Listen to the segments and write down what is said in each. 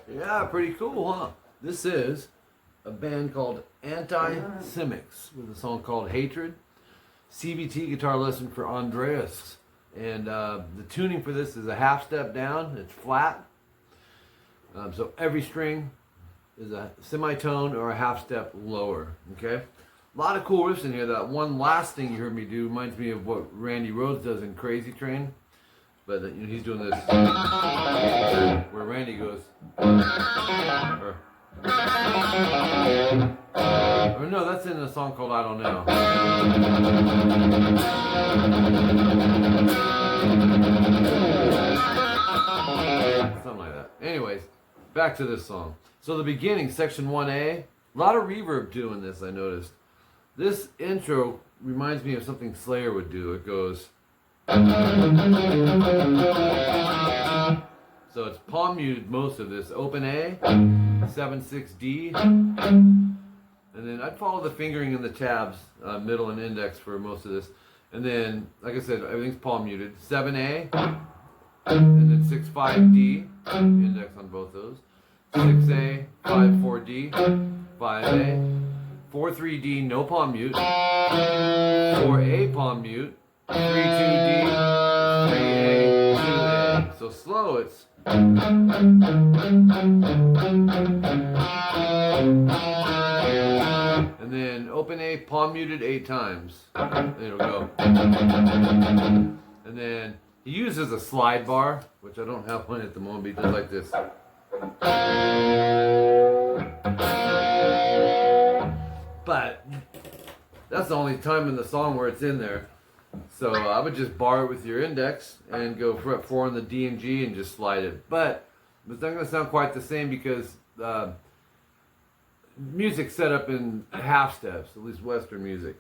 Yeah, pretty cool, huh? This is a band called CIMEX with a song called Hatred. CBT guitar lesson for Andreas. And the tuning for this is a half step down. It's flat. So every string is a semitone or a half step lower. Okay? A lot of cool riffs in here. That one last thing you heard me do reminds me of what Randy Rhoads does in Crazy Train. But you know, he's doing this where Randy goes, or no, that's in a song called I Don't Know. Something like that. Anyways, back to this song. So the beginning, section 1A, a lot of reverb doing this, I noticed. This intro reminds me of something Slayer would do. It goes... So it's palm muted most of this. Open A, 7/6 D, and then I'd follow the fingering in the tabs, middle and index for most of this. And then, like I said, everything's palm muted. 7A, and then 6/5 D, index on both those. 6A, 5/4 D, 5A, 4/3 D, no palm mute. 4A palm mute. 3/2 D, 3A, 2A. So slow, it's. And then open A, palm muted 8 times. It'll go. And then he uses a slide bar, which I don't have one at the moment, but he does like this. But that's the only time in the song where it's in there. So I would just bar it with your index and go fret 4 on the D and G and just slide it. But it's not going to sound quite the same because music's set up in half steps, at least Western music.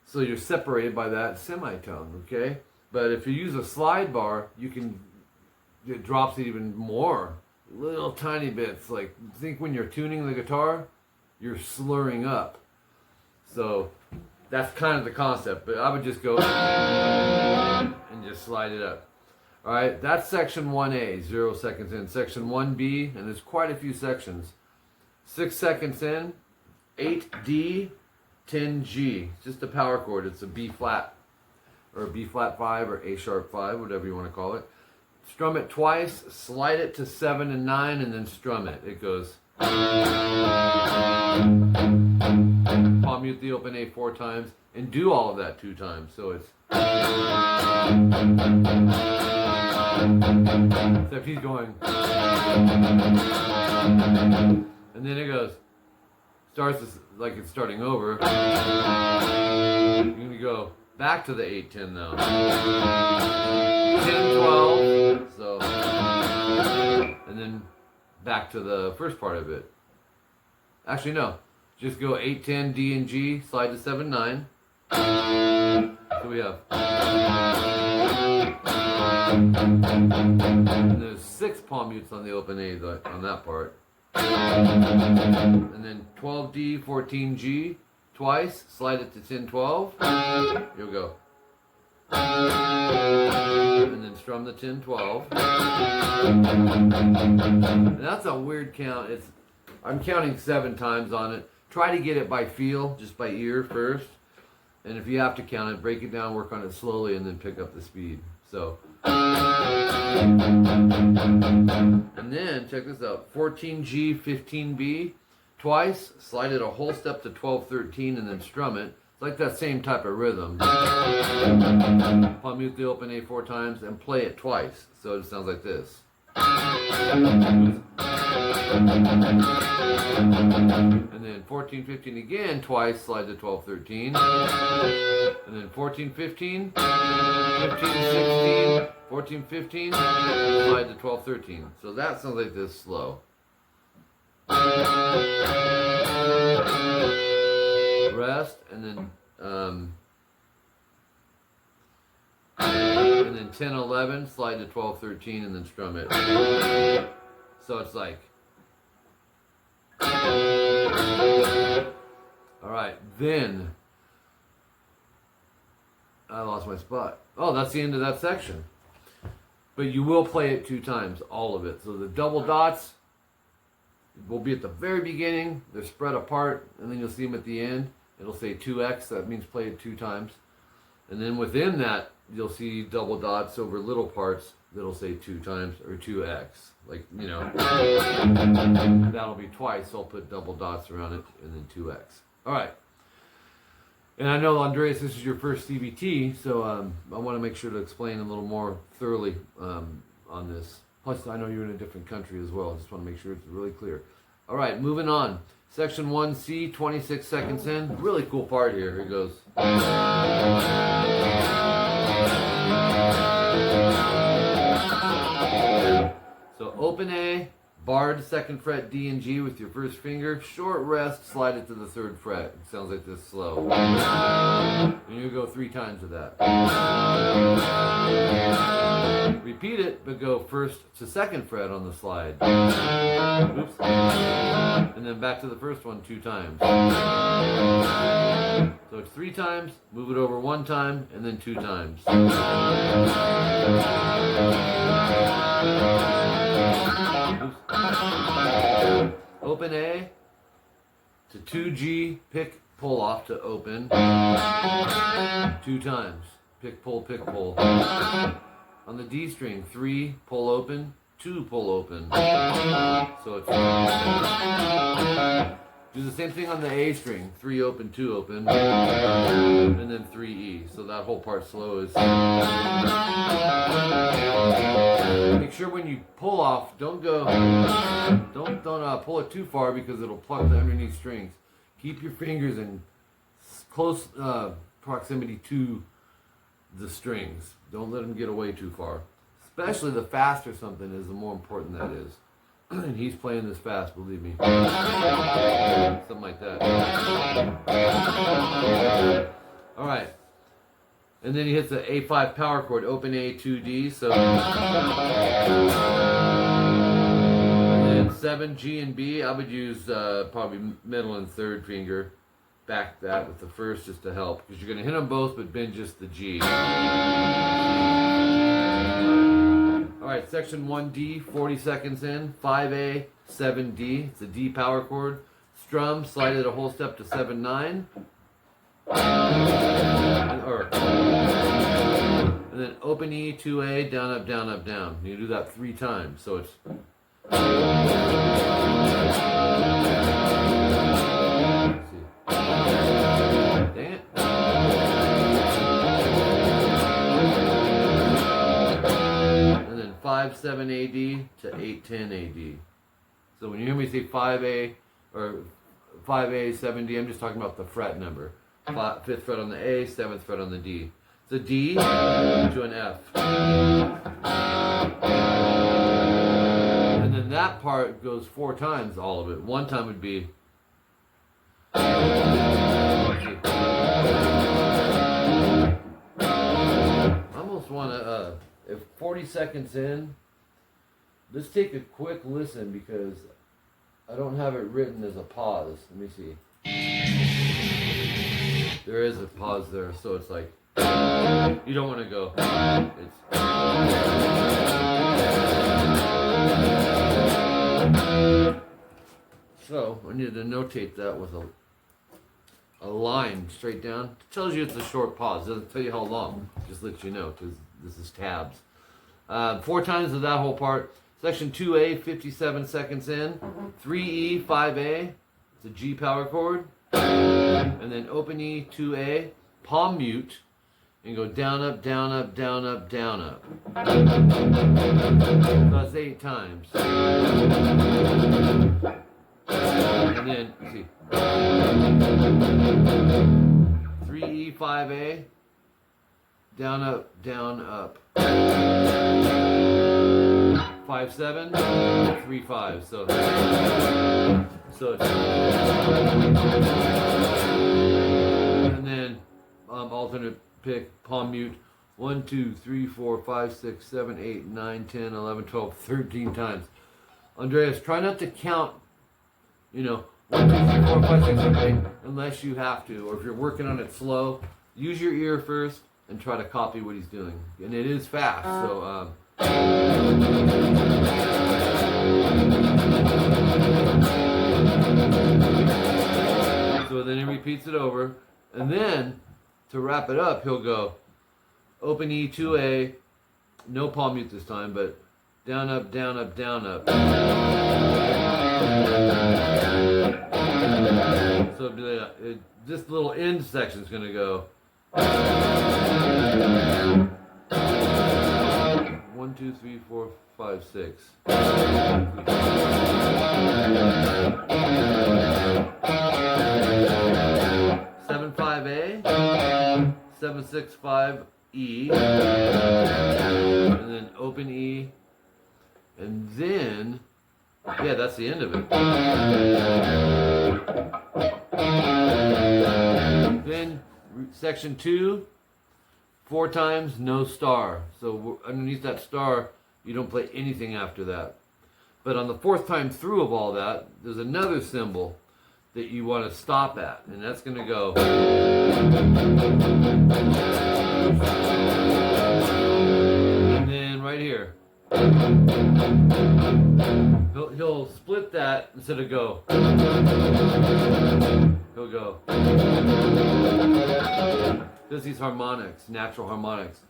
So you're separated by that semitone, okay? But if you use a slide bar, it drops it even more. Little tiny bits. Like, think when you're tuning the guitar, you're slurring up. So that's kind of the concept, but I would just go and just slide it up. All right, that's section 1A, 0 seconds in. Section 1B, and there's quite a few sections. 6 seconds in, 8D, 10G. It's just a power chord. It's a B flat, or a B flat 5, or A sharp 5, whatever you want to call it. Strum it twice, slide it to 7 and 9, and then strum it. It goes. Palm mute the open A 4 times and do all of that 2 times. So it's. Except he's going. And then it goes. Starts like it's starting over. You're going to go back to the 8-10 now. 10-12. So. And then back to the first part of it. Actually, no. Just go 8-10, D and G, slide to 7-9. So we have. And there's 6 palm mutes on the open A on that part. And then 12D, 14G, twice, slide it to 10-12. You'll go. And then strum the 10-12. And that's a weird count. I'm counting 7 times on it. Try to get it by feel, just by ear first. And if you have to count it, break it down, work on it slowly, and then pick up the speed. So. And then, check this out. 14G, 15B, twice. Slide it a whole step to 12-13 and then strum it. It's like that same type of rhythm. Palm mute the open A 4 times and play it twice. So it sounds like this. And then 14-15 again, twice, slide to 12-13. And then 14-15, 15-16, 14-15, slide to 12-13. So that sounds like this slow. Rest, and then then 10, 11, slide to 12, 13, and then strum it. So it's like. Alright, then. I lost my spot. Oh, that's the end of that section. But you will play it 2 times, all of it. So the double dots will be at the very beginning. They're spread apart, and then you'll see them at the end. It'll say 2x, that means play it 2 times. And then within that, you'll see double dots over little parts that'll say 2 times or 2x. Like, you know, that'll be twice. So I'll put double dots around it and then 2x. All right. And I know, Andreas, this is your first CBT, so I want to make sure to explain a little more thoroughly on this. Plus, I know you're in a different country as well. I just want to make sure it's really clear. All right, moving on. Section 1C, 26 seconds in. Really cool part here. Here it goes. So open A, barred 2nd fret D and G with your 1st finger. Short rest, slide it to the 3rd fret. It sounds like this slow. And you go 3 times with that. Repeat it, but go 1st to 2nd fret on the slide. Oops. And then back to the 1st one 2 times. So it's 3 times, move it over 1 time, and then 2 times. Open A to 2G, pick, pull off to open. 2 times. Pick, pull, pick, pull. On the D string, 3, pull open, 2, pull open. So it's. Do the same thing on the A string, 3 open, 2 open, and then 3E. So that whole part slow is. Make sure when you pull off, don't pull it too far because it'll pluck the underneath strings. Keep your fingers in close proximity to the strings. Don't let them get away too far. Especially the faster something is, the more important that is. And he's playing this fast, believe me. Something like that. All right. And then he hits the A5 power chord, open A, 2D. So. And then 7, G and B. I would use probably middle and 3rd finger. Back that with the 1st just to help. Because you're going to hit them both, but bend just the G. Alright, section 1D, 40 seconds in. 5A, 7D. It's a D power chord. Strum, slide it a whole step to 7-9. And then open E, 2A, down, up, down, up, down. You do that 3 times. So it's. Dang it. And then 5-7 AD to 8-10 AD. So when you hear me say 5A or 5A, 7D, I'm just talking about the fret number. 5th fret on the A, 7th fret on the D. It's a D to an F. And then that part goes 4 times, all of it. 1 time would be. I almost want to, if 40 seconds in, let's take a quick listen because I don't have it written as a pause. Let me see. There is a pause there, so it's like, you don't want to go. It's. So, I need to notate that with a line straight down. It tells you it's a short pause. It doesn't tell you how long. It just lets you know because this is tabs. 4 times of that whole part. Section 2A, 57 seconds in. 3E, 5A. It's a G power chord. And then open E, 2A. Palm mute. And go down, up, down, up, down, up, down, up. So that's 8 times. And then, let's see. 3E, 5A. Down, up, down, up. 5-7, 3-5. So it's, and then alternate pick, palm mute, 1, 2, 3, 4, 5, 6, 7, 8, 9, 10, 11, 12, 13 times. Andreas, try not to count, 1, 2, 3, 4, 5, 6, 7, 8, unless you have to. Or if you're working on it slow, use your ear first and try to copy what he's doing. And it is fast, so... So then he repeats it over. And then, to wrap it up, he'll go open E, 2A, no palm mute this time, but down, up, down, up, down, up. So it'll be like, this little end section is going to go 1, 2, 3, 4, 5, 6. 7, 5A, 7, 6, 5, E, and then open E, and then, yeah, that's the end of it. Then, section 2, 4 times, no star. So underneath that star, you don't play anything after that. But on the 4th time through of all that, there's another symbol that you want to stop at, and that's going to go. And then right here, he'll split that instead of go. He'll go. Does these harmonics, natural harmonics,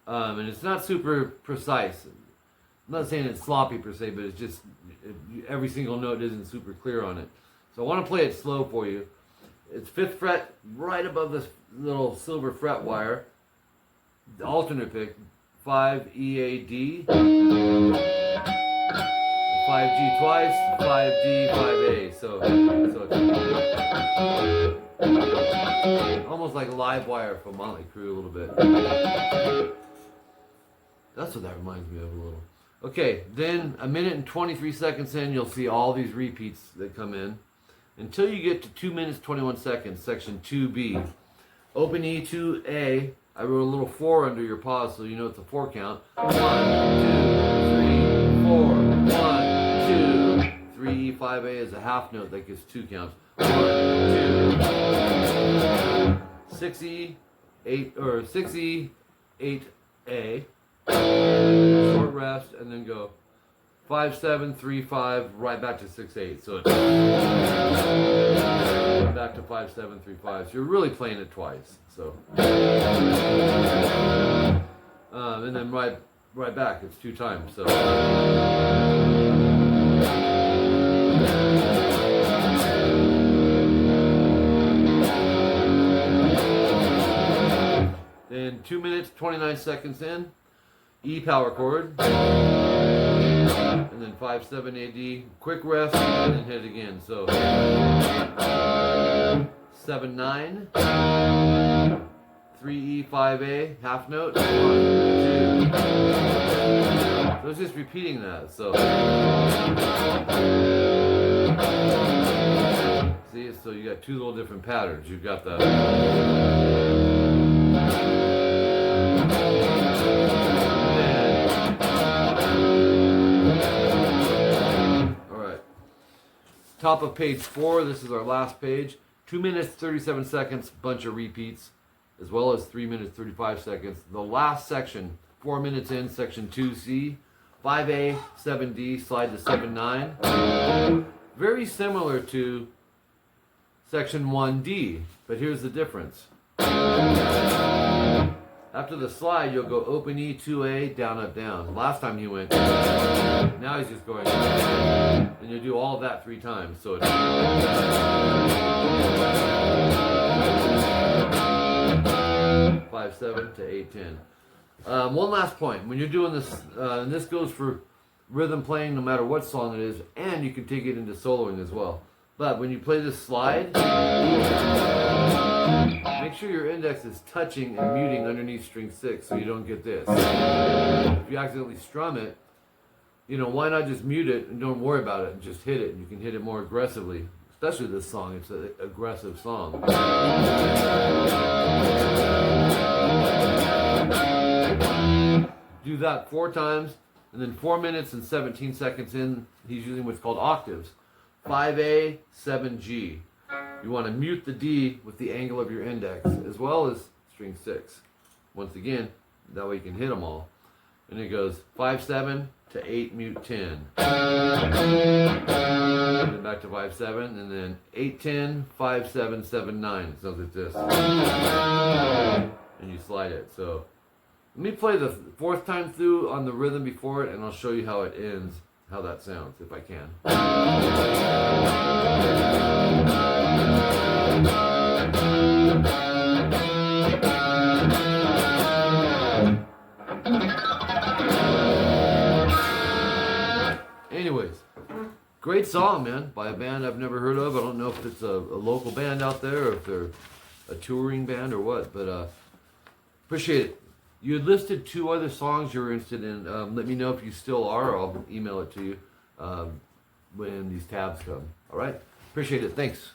and it's not super precise. I'm not saying it's sloppy per se, but it's just every single note isn't super clear on it. So I want to play it slow for you. It's 5th fret, right above this little silver fret wire. The alternate pick, 5 E A D, 5 G twice, 5 D, 5 A. So it's almost like live wire from Motley Crue a little bit. That's what that reminds me of a little. Okay, then 1 minute and 23 seconds in, you'll see all these repeats that come in. Until you get to 2 minutes, 21 seconds, section 2B. Open E, 2A. I wrote a little 4 under your pause so you know it's a 4 count. 1, 2, 3, 4. 1, 2, 3, E, 5A is a half note that gives 2 counts. 1, 2, 6E, 8, or 6E, 8A. Short rest, and then go 5, 7, 3, 5, right back to 6, 8. So it's back to 5, 7, 3, 5. So you're really playing it twice. So and then right back. It's 2 times. So then 2 minutes, 29 seconds in. E power chord, and then 5, 7, AD, quick rest, and then hit it again. So 7, 9, 3 E, 5 A, half note, 1, 2. So it's just repeating that. So see, so you got 2 little different patterns. You've got the top of page 4, this is our last page. 2 minutes, 37 seconds, bunch of repeats, as well as 3 minutes, 35 seconds. The last section, 4 minutes in, section 2C, 5A, 7D, slide to 7-9. Very similar to section 1D, but here's the difference. After the slide, you'll go open E, 2A, down, up, down. Last time he went, now he's just going, and you'll do all of that 3 times. So it's 5, 7 to 8, 10. One last point. When you're doing this, and this goes for rhythm playing no matter what song it is, and you can take it into soloing as well. But when you play this slide, make sure your index is touching and muting underneath string 6 so you don't get this. If you accidentally strum it, why not just mute it and don't worry about it and just hit it, and you can hit it more aggressively. Especially this song, it's an aggressive song. Do that 4 times, and then 4 minutes and 17 seconds in, he's using what's called octaves. 5A, 7G. You want to mute the D with the angle of your index, as well as string 6. Once again, that way you can hit them all. And it goes 5-7 to 8 mute 10. And then back to 5-7, and then 8-10, 5-7, 7-9. It sounds like this. And you slide it. So let me play the 4th time through on the rhythm before it, and I'll show you how it ends, how that sounds, if I can. Anyways, great song, man, by a band I've never heard of. I don't know if it's a local band out there or if they're a touring band or what, but appreciate it. You had listed 2 other songs you were interested in. Let me know if you still are, or I'll email it to you when these tabs come. All right? Appreciate it. Thanks.